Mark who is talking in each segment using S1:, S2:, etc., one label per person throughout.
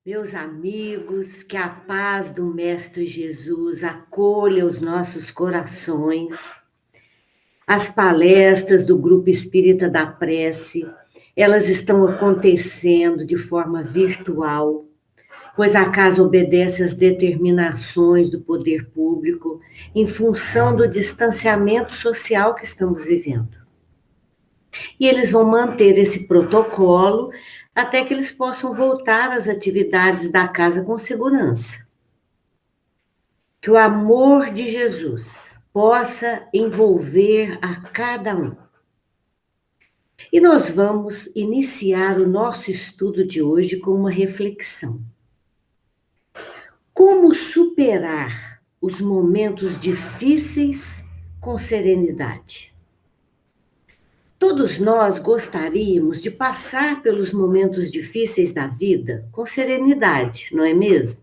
S1: Meus amigos, que a paz do Mestre Jesus acolha os nossos corações. As palestras do Grupo Espírita da Prece, elas estão acontecendo de forma virtual, pois a casa obedece às determinações do poder público em função do distanciamento social que estamos vivendo. E eles vão manter esse protocolo até que eles possam voltar às atividades da casa com segurança. Que o amor de Jesus possa envolver a cada um. E nós vamos iniciar o nosso estudo de hoje com uma reflexão. Como superar os momentos difíceis com serenidade? Todos nós gostaríamos de passar pelos momentos difíceis da vida com serenidade, não é mesmo?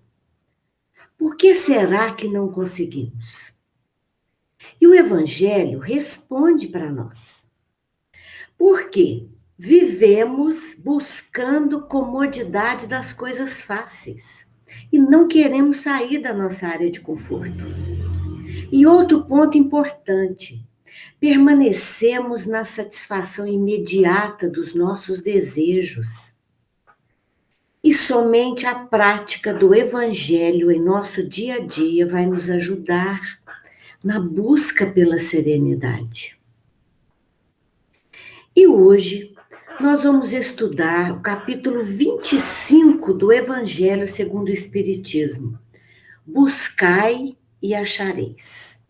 S1: Por que será que não conseguimos? E o Evangelho responde para nós. Porque vivemos buscando comodidade das coisas fáceis e não queremos sair da nossa área de conforto. E outro ponto importante, permanecemos na satisfação imediata dos nossos desejos. E somente a prática do Evangelho em nosso dia a dia vai nos ajudar na busca pela serenidade. E hoje nós vamos estudar o capítulo 25 do Evangelho segundo o Espiritismo. Buscai e achareis.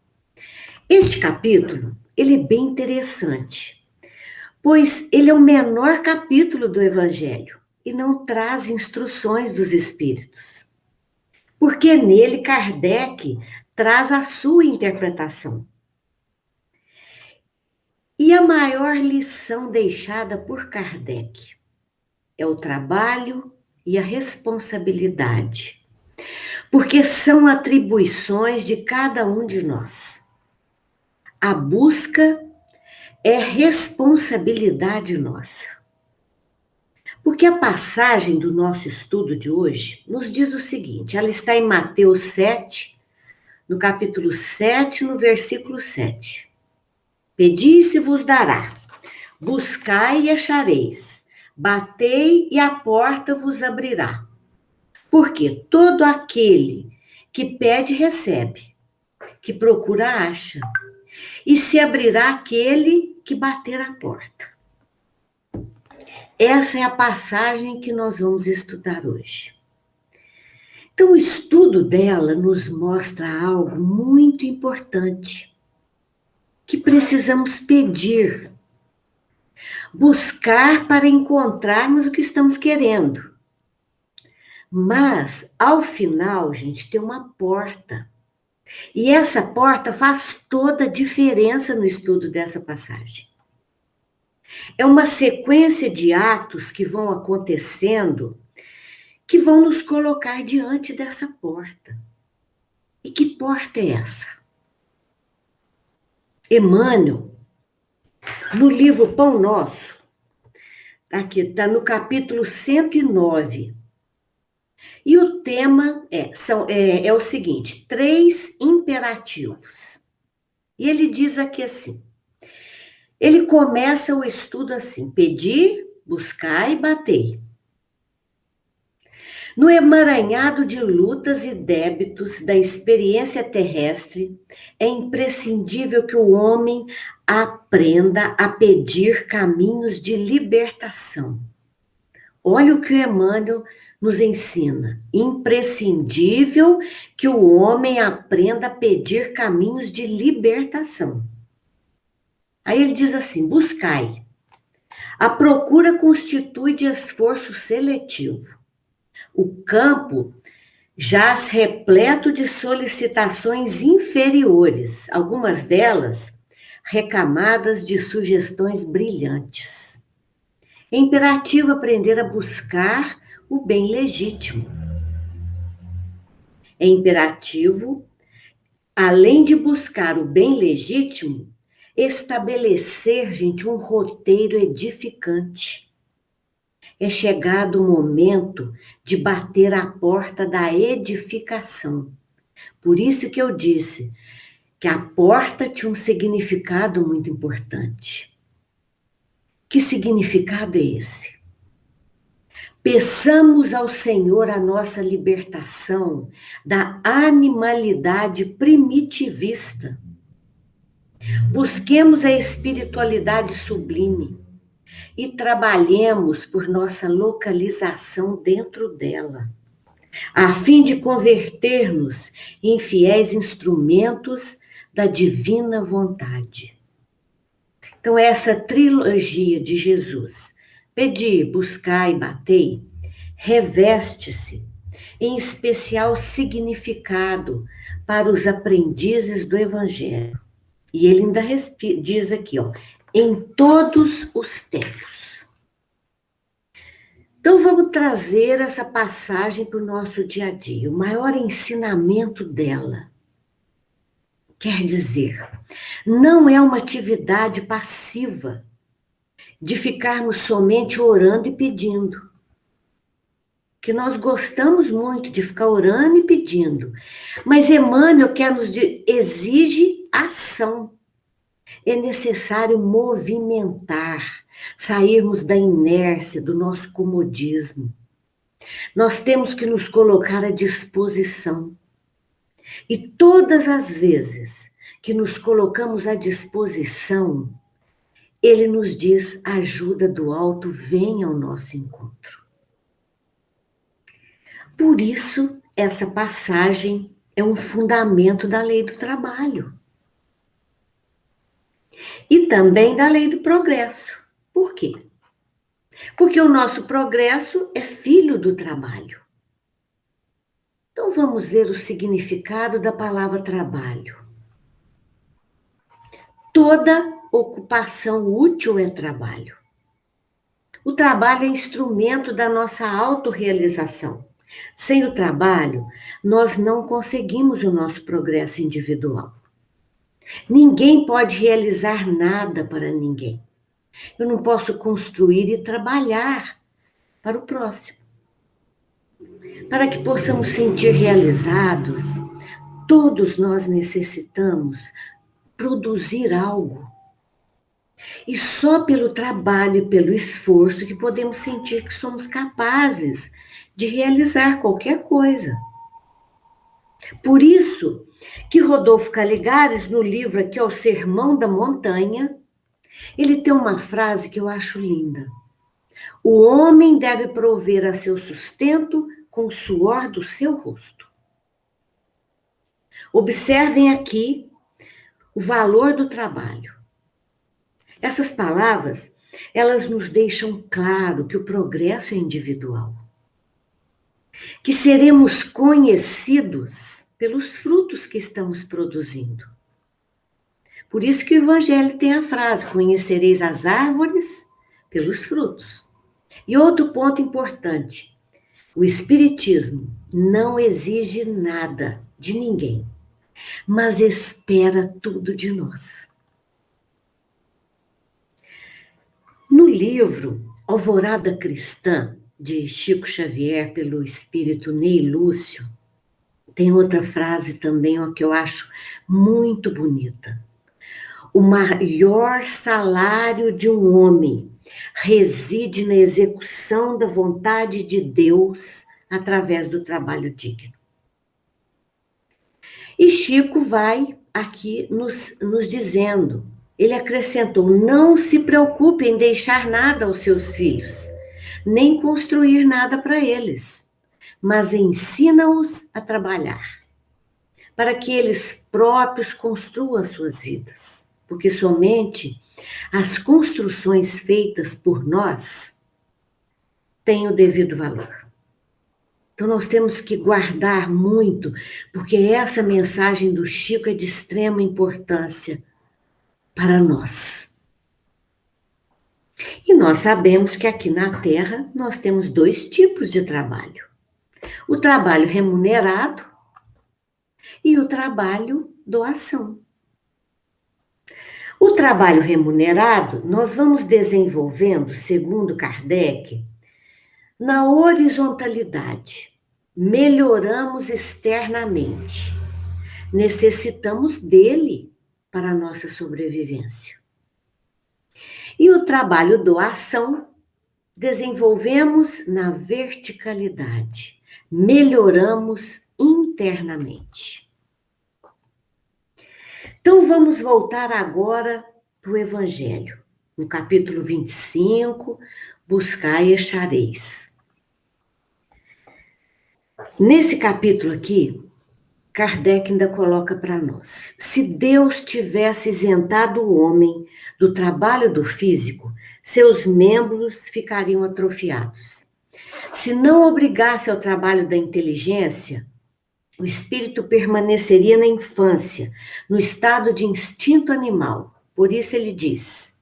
S1: Este capítulo, ele é bem interessante, pois ele é o menor capítulo do Evangelho e não traz instruções dos Espíritos. Porque nele Kardec traz a sua interpretação. E a maior lição deixada por Kardec é o trabalho e a responsabilidade, porque são atribuições de cada um de nós. A busca é responsabilidade nossa. Porque a passagem do nosso estudo de hoje nos diz o seguinte, ela está em Mateus 7, no capítulo 7, no versículo 7. Pedi e se vos dará, buscai e achareis, batei e a porta vos abrirá. Porque todo aquele que pede recebe, que procura acha, e se abrirá aquele que bater a porta. Essa é a passagem que nós vamos estudar hoje. Então, o estudo dela nos mostra algo muito importante, que precisamos pedir, buscar para encontrarmos o que estamos querendo. Mas, ao final, gente, tem uma porta. E essa porta faz toda a diferença no estudo dessa passagem. É uma sequência de atos que vão acontecendo, que vão nos colocar diante dessa porta. E que porta é essa? Emmanuel, no livro Pão Nosso, aqui está no capítulo 109. E o tema é o seguinte, 3 imperativos. E ele diz aqui assim, ele começa o estudo assim, pedir, buscar e bater. No emaranhado de lutas e débitos da experiência terrestre, é imprescindível que o homem aprenda a pedir caminhos de libertação. Olha o que o Emmanuel nos ensina. Imprescindível que o homem aprenda a pedir caminhos de libertação. Aí ele diz assim, buscai. A procura constitui de esforço seletivo. O campo jaz repleto de solicitações inferiores, algumas delas recamadas de sugestões brilhantes. É imperativo aprender a buscar o bem legítimo. É imperativo, além de buscar o bem legítimo, estabelecer, gente, um roteiro edificante. é chegado o momento de bater a porta da edificação. Por isso que eu disse que a porta tinha um significado muito importante. Que significado é esse? Peçamos ao Senhor a nossa libertação da animalidade primitivista. Busquemos a espiritualidade sublime e trabalhemos por nossa localização dentro dela, a fim de converter-nos em fiéis instrumentos da divina vontade. Então, essa trilogia de Jesus, pedi, buscar e batei, reveste-se em especial significado para os aprendizes do Evangelho. E ele ainda diz aqui, ó, em todos os tempos. Então, vamos trazer essa passagem para o nosso dia a dia. O maior ensinamento dela quer dizer, não é uma atividade passiva de ficarmos somente orando e pedindo. Que nós gostamos muito de ficar orando e pedindo. Mas Emmanuel quer nos exige ação. É necessário movimentar, sairmos da inércia, do nosso comodismo. Nós temos que nos colocar à disposição. E todas as vezes que nos colocamos à disposição, ele nos diz, a ajuda do alto vem ao nosso encontro. Por isso, essa passagem é um fundamento da lei do trabalho. E também da lei do progresso. Por quê? Porque o nosso progresso é filho do trabalho. Então vamos ver o significado da palavra trabalho. Toda ocupação útil é trabalho. O trabalho é instrumento da nossa autorrealização. Sem o trabalho, nós não conseguimos o nosso progresso individual. Ninguém pode realizar nada para ninguém. Eu não posso construir e trabalhar para o próximo. Para que possamos sentir realizados, todos nós necessitamos produzir algo. E só pelo trabalho e pelo esforço que podemos sentir que somos capazes de realizar qualquer coisa. Por isso que Rodolfo Caligares, no livro aqui, O Sermão da Montanha, ele tem uma frase que eu acho linda. O homem deve prover a seu sustento com o suor do seu rosto. Observem aqui o valor do trabalho. Essas palavras, elas nos deixam claro que o progresso é individual. Que seremos conhecidos pelos frutos que estamos produzindo. Por isso que o Evangelho tem a frase, conhecereis as árvores pelos frutos. E outro ponto importante, o Espiritismo não exige nada de ninguém, mas espera tudo de nós. No livro Alvorada Cristã, de Chico Xavier, pelo espírito Ney Lúcio, tem outra frase também ó, que eu acho muito bonita. O maior salário de um homem reside na execução da vontade de Deus através do trabalho digno. E Chico vai aqui nos dizendo, ele acrescentou, não se preocupe em deixar nada aos seus filhos, nem construir nada para eles, mas ensina-os a trabalhar, para que eles próprios construam suas vidas, porque somente as construções feitas por nós têm o devido valor. Então nós temos que guardar muito, porque essa mensagem do Chico é de extrema importância para nós. E nós sabemos que aqui na Terra nós temos dois tipos de trabalho. O trabalho remunerado e o trabalho doação. O trabalho remunerado, nós vamos desenvolvendo, segundo Kardec, Na horizontalidade, melhoramos externamente. Necessitamos dele para a nossa sobrevivência. E o trabalho doação, desenvolvemos na verticalidade. Melhoramos internamente. Então, vamos voltar agora para o Evangelho. No capítulo 25, buscai e achareis. Nesse capítulo aqui, Kardec ainda coloca para nós: se Deus tivesse isentado o homem do trabalho do físico, seus membros ficariam atrofiados. Se não obrigasse ao trabalho da inteligência, o espírito permaneceria na infância, no estado de instinto animal. Por isso ele diz: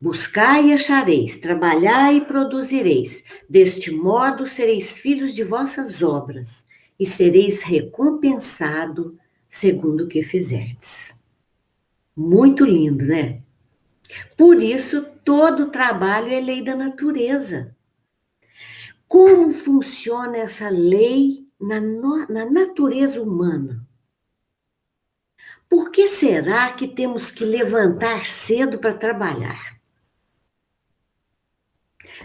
S1: buscai e achareis, trabalhai e produzireis. Deste modo sereis filhos de vossas obras e sereis recompensado segundo o que fizerdes. Muito lindo, né? Por isso, todo trabalho é lei da natureza. Como funciona essa lei na natureza humana? Por que será que temos que levantar cedo para trabalhar?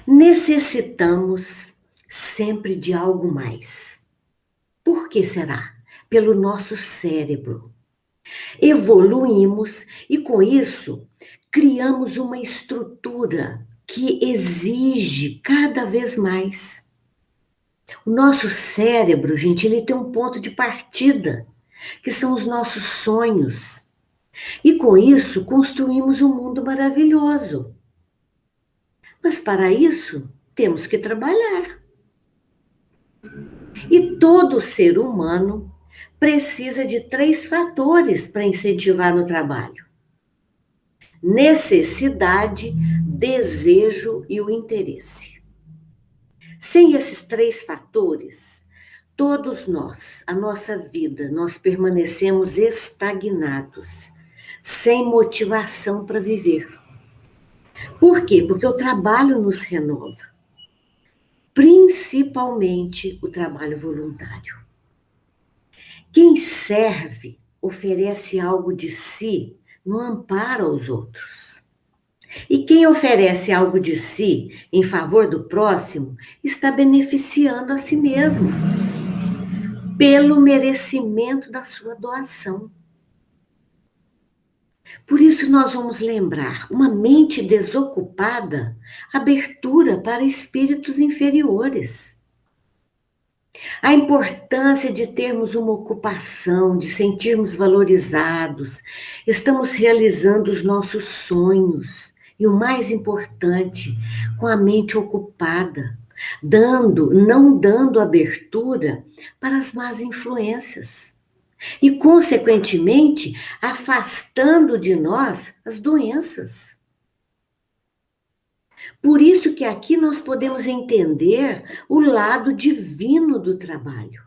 S1: Necessitamos sempre de algo mais. Por que será? Pelo nosso cérebro. Evoluímos e, com isso, criamos uma estrutura que exige cada vez mais. O nosso cérebro, gente, ele tem um ponto de partida, que são os nossos sonhos. E, com isso, construímos um mundo maravilhoso. Mas, para isso, temos que trabalhar. E todo ser humano precisa de 3 fatores para incentivar no trabalho: necessidade, desejo e o interesse. Sem esses 3 fatores, todos nós, a nossa vida, nós permanecemos estagnados, sem motivação para viver. Por quê? Porque o trabalho nos renova, principalmente o trabalho voluntário. Quem serve oferece algo de si no amparo aos outros. E quem oferece algo de si em favor do próximo está beneficiando a si mesmo, pelo merecimento da sua doação. Por isso nós vamos lembrar: uma mente desocupada, abertura para espíritos inferiores. A importância de termos uma ocupação, de sentirmos valorizados, estamos realizando os nossos sonhos. E o mais importante, com a mente ocupada, não dando abertura para as más influências. E, consequentemente, afastando de nós as doenças. Por isso que aqui nós podemos entender o lado divino do trabalho.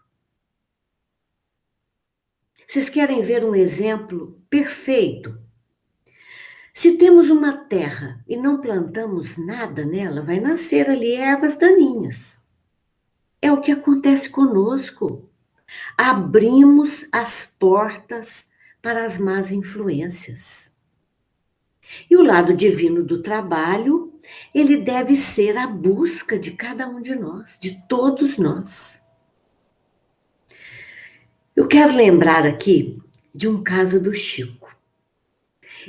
S1: Vocês querem ver um exemplo perfeito? Se temos uma terra e não plantamos nada nela, vai nascer ali ervas daninhas. É o que acontece conosco. Abrimos as portas para as más influências. E o lado divino do trabalho, ele deve ser a busca de cada um de nós, de todos nós. Eu quero lembrar aqui de um caso do Chico.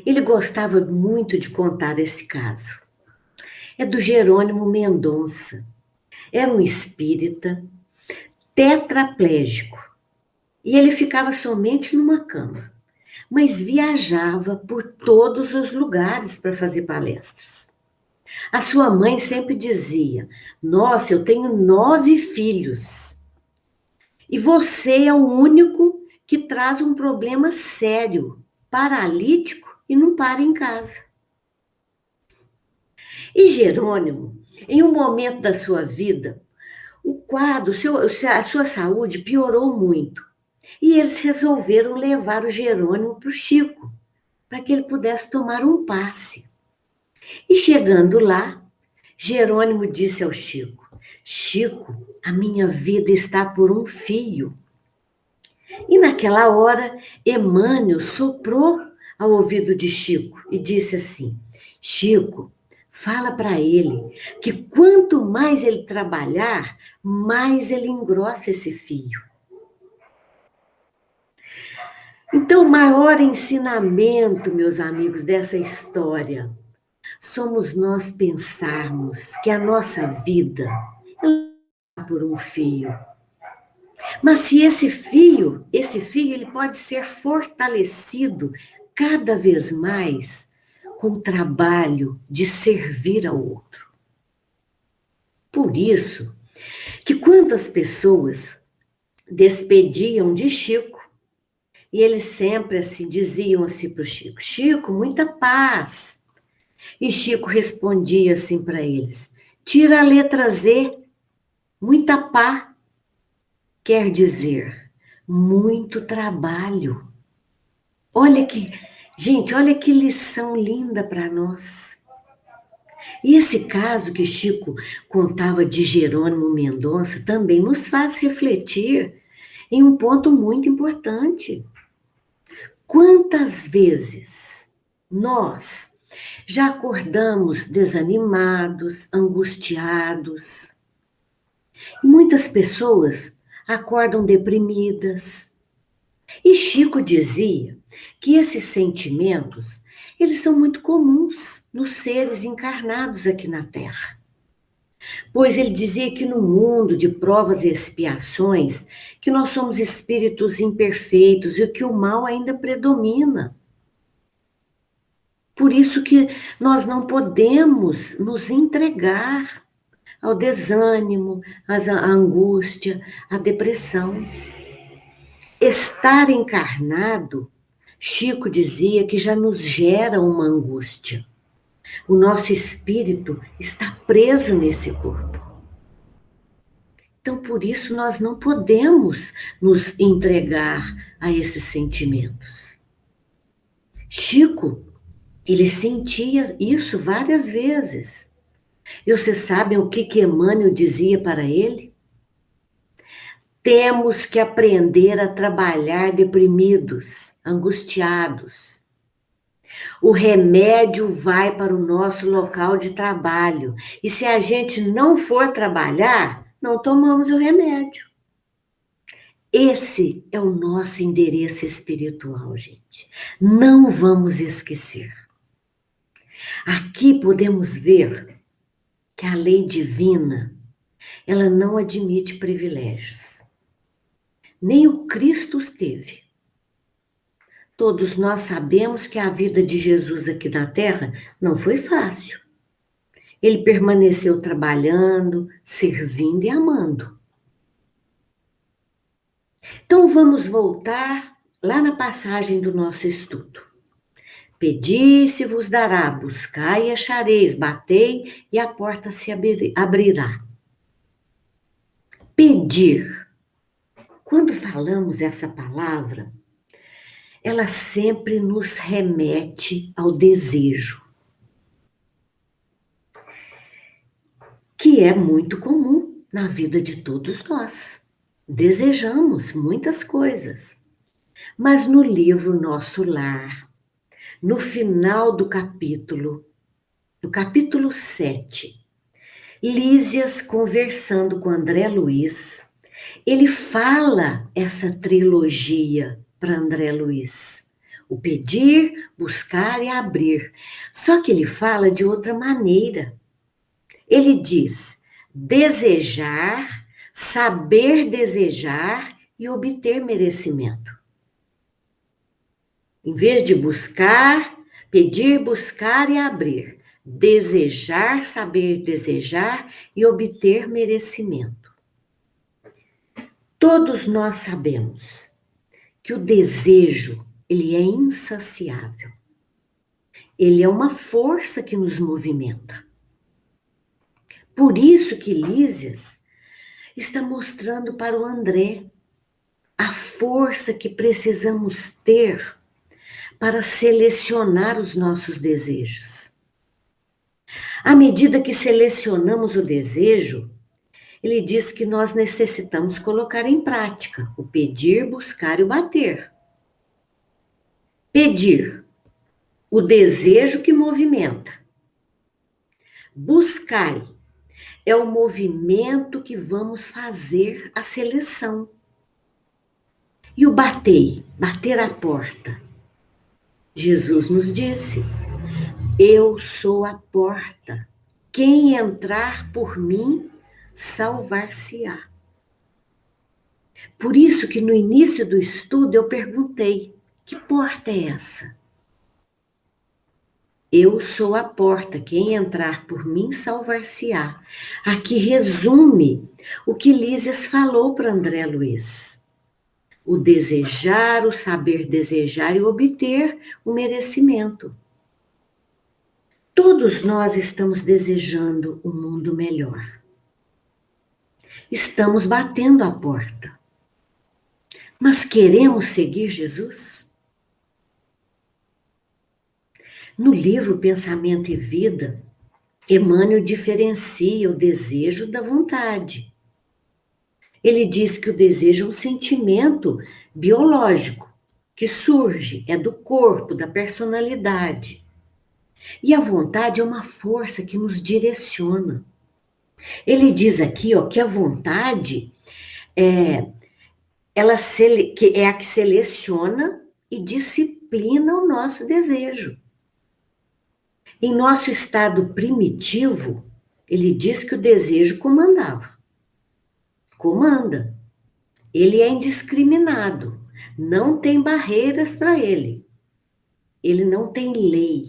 S1: Ele gostava muito de contar esse caso. É do Jerônimo Mendonça. Era um espírita tetraplégico. E ele ficava somente numa cama, mas viajava por todos os lugares para fazer palestras. A sua mãe sempre dizia: nossa, eu tenho 9 filhos. E você é o único que traz um problema sério, paralítico, e não para em casa. E Jerônimo, em um momento da sua vida, o quadro, a sua saúde piorou muito. E eles resolveram levar o Jerônimo para o Chico, para que ele pudesse tomar um passe. E chegando lá, Jerônimo disse ao Chico: Chico, a minha vida está por um fio. E naquela hora, Emmanuel soprou ao ouvido de Chico e disse assim: Chico, fala para ele que quanto mais ele trabalhar, mais ele engrossa esse fio. Então, o maior ensinamento, meus amigos, dessa história, somos nós pensarmos que a nossa vida está por um fio. Mas se esse fio ele pode ser fortalecido cada vez mais com o trabalho de servir ao outro. Por isso, que quantas pessoas despediam de Chico, e eles sempre assim diziam assim para o Chico: Chico, muita paz. E Chico respondia assim para eles: tira a letra Z, muita pá, quer dizer, muito trabalho. Olha que, gente, olha que lição linda para nós. E esse caso que Chico contava de Jerônimo Mendonça também nos faz refletir em um ponto muito importante. Quantas vezes nós já acordamos desanimados, angustiados? E muitas pessoas acordam deprimidas. E Chico dizia que esses sentimentos, eles são muito comuns nos seres encarnados aqui na Terra. Pois ele dizia que no mundo de provas e expiações, que nós somos espíritos imperfeitos e que o mal ainda predomina. Por isso que nós não podemos nos entregar ao desânimo, à angústia, à depressão. Estar encarnado, Chico dizia que já nos gera uma angústia. O nosso espírito está preso nesse corpo. Então, por isso, nós não podemos nos entregar a esses sentimentos. Chico, ele sentia isso várias vezes. E vocês sabem o que Emmanuel dizia para ele? Temos que aprender a trabalhar deprimidos, angustiados. O remédio vai para o nosso local de trabalho. E se a gente não for trabalhar, não tomamos o remédio. Esse é o nosso endereço espiritual, gente. Não vamos esquecer. Aqui podemos ver que a lei divina, ela não admite privilégios. Nem o Cristo os teve. Todos nós sabemos que a vida de Jesus aqui na Terra não foi fácil. Ele permaneceu trabalhando, servindo e amando. Então vamos voltar lá na passagem do nosso estudo. Pedi, se vos dará, buscai e achareis, batei e a porta se abrirá. Pedir. Quando falamos essa palavra, ela sempre nos remete ao desejo, que é muito comum na vida de todos nós. Desejamos muitas coisas, mas no livro Nosso Lar, no final do capítulo, no capítulo 7, Lísias conversando com André Luiz, ele fala essa trilogia para André Luiz. O pedir, buscar e abrir. Só que ele fala de outra maneira. Ele diz desejar, saber desejar e obter merecimento. Em vez de buscar, pedir, buscar e abrir. Desejar, saber desejar e obter merecimento. Todos nós sabemos que o desejo, ele é insaciável. Ele é uma força que nos movimenta. Por isso que Lísias está mostrando para o André a força que precisamos ter para selecionar os nossos desejos. À medida que selecionamos o desejo, Ele diz que nós necessitamos colocar em prática o pedir, buscar e o bater. Pedir, o desejo que movimenta. Buscai, é o movimento que vamos fazer a seleção. E o batei, bater a porta. Jesus nos disse: eu sou a porta. Quem entrar por mim, salvar-se-á. Por isso que no início do estudo eu perguntei: que porta é essa? Eu sou a porta, quem entrar por mim salvar-se-á. Aqui resume o que Lísias falou para André Luiz. O desejar, o saber desejar e obter o merecimento. Todos nós estamos desejando um mundo melhor. Estamos batendo a porta. Mas queremos seguir Jesus? No livro Pensamento e Vida, Emmanuel diferencia o desejo da vontade. Ele diz que o desejo é um sentimento biológico, que surge, é do corpo, da personalidade. E a vontade é uma força que nos direciona. Ele diz aqui, ó, que a vontade que é a que seleciona e disciplina o nosso desejo. Em nosso estado primitivo, ele diz que o desejo comandava. Comanda. Ele é indiscriminado. Não tem barreiras para ele. Ele não tem lei.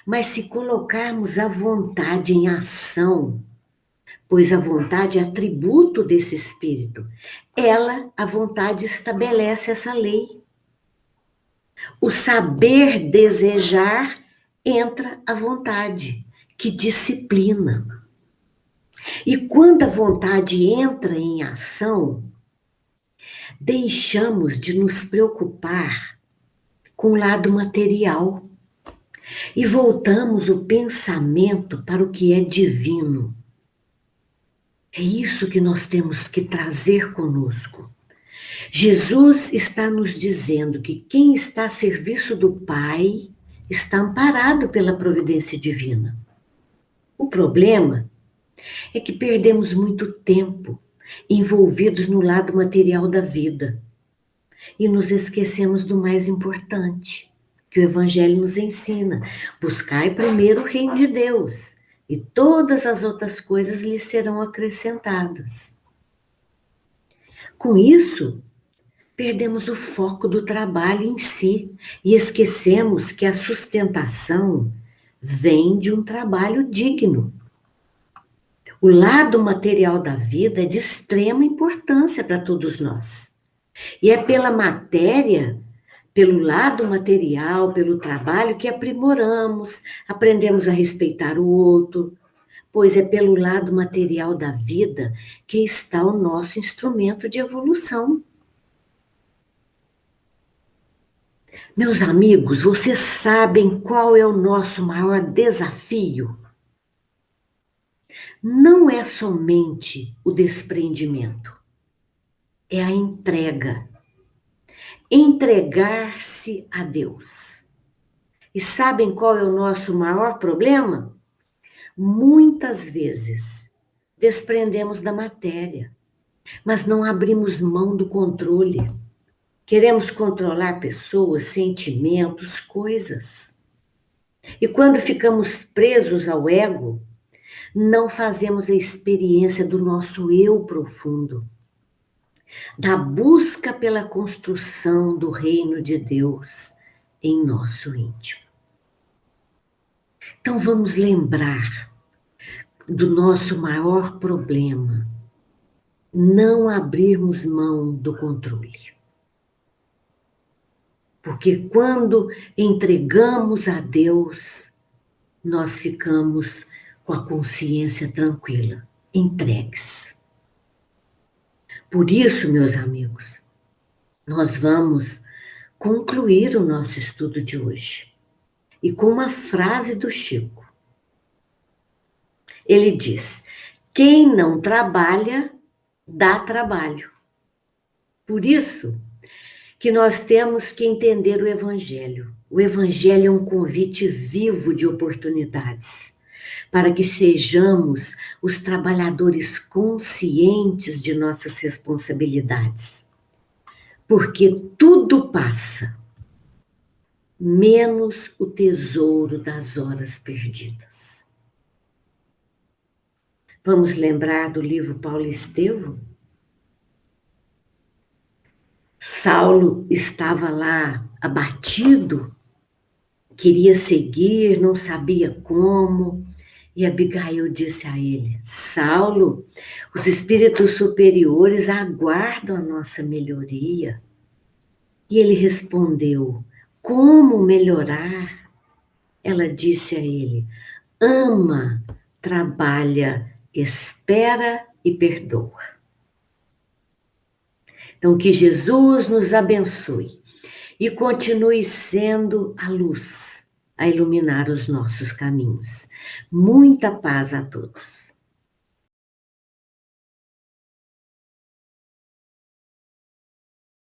S1: Mas se colocarmos a vontade em ação, pois a vontade é atributo desse espírito, a vontade estabelece essa lei. O saber desejar entra a vontade, que disciplina. E quando a vontade entra em ação, deixamos de nos preocupar com o lado material e voltamos o pensamento para o que é divino. É isso que nós temos que trazer conosco. Jesus está nos dizendo que quem está a serviço do Pai está amparado pela providência divina. O problema é que perdemos muito tempo envolvidos no lado material da vida e nos esquecemos do mais importante, que o Evangelho nos ensina: buscai primeiro o reino de Deus e todas as outras coisas lhe serão acrescentadas. Com isso, perdemos o foco do trabalho em si e esquecemos que a sustentação vem de um trabalho digno. O lado material da vida é de extrema importância para todos nós. E é pela matéria, pelo lado material, pelo trabalho que aprimoramos, aprendemos a respeitar o outro, pois é pelo lado material da vida que está o nosso instrumento de evolução. Meus amigos, vocês sabem qual é o nosso maior desafio? Não é somente o desprendimento, é a entrega. Entregar-se a Deus. E sabem qual é o nosso maior problema? Muitas vezes desprendemos da matéria, mas não abrimos mão do controle. Queremos controlar pessoas, sentimentos, coisas. E quando ficamos presos ao ego, não fazemos a experiência do nosso eu profundo, da busca pela construção do reino de Deus em nosso íntimo. Então vamos lembrar do nosso maior problema, não abrirmos mão do controle. Porque quando entregamos a Deus, nós ficamos com a consciência tranquila, entregues. Por isso, meus amigos, nós vamos concluir o nosso estudo de hoje. E com uma frase do Chico. Ele diz: Quem não trabalha, dá trabalho. Por isso que nós temos que entender o Evangelho. O Evangelho é um convite vivo de oportunidades, para que sejamos os trabalhadores conscientes de nossas responsabilidades. Porque tudo passa, menos o tesouro das horas perdidas. Vamos lembrar do livro Paulo e Estevão? Saulo estava lá abatido, queria seguir, não sabia como, e Abigail disse a ele: Saulo, os espíritos superiores aguardam a nossa melhoria. E ele respondeu: como melhorar? Ela disse a ele: ama, trabalha, espera e perdoa. Então, que Jesus nos abençoe e continue sendo a luz a iluminar os nossos caminhos. Muita paz a todos.